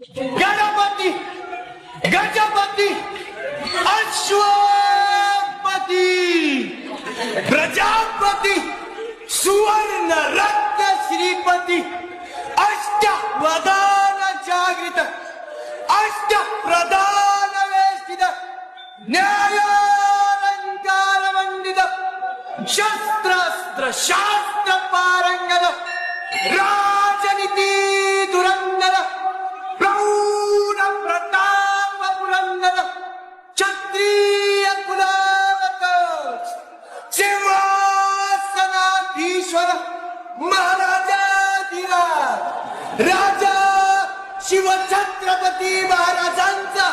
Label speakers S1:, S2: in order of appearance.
S1: गणपती गजपती अश्वपती प्रजापती सुवर्ण रत्न श्रीपती अष्टवदान जागृत अष्टप्रधान वेष्टित न्यायालंकार मंडित शस्त्रास्त्र शास्त्र पारंगत राजनीती धुरंधर प्रौढ प्रताप पुरंदर क्षत्रिय कुलावत सिंहासनाधीश्वर महाराजाधिराज राजा शिवछत्रपती महाराजांचा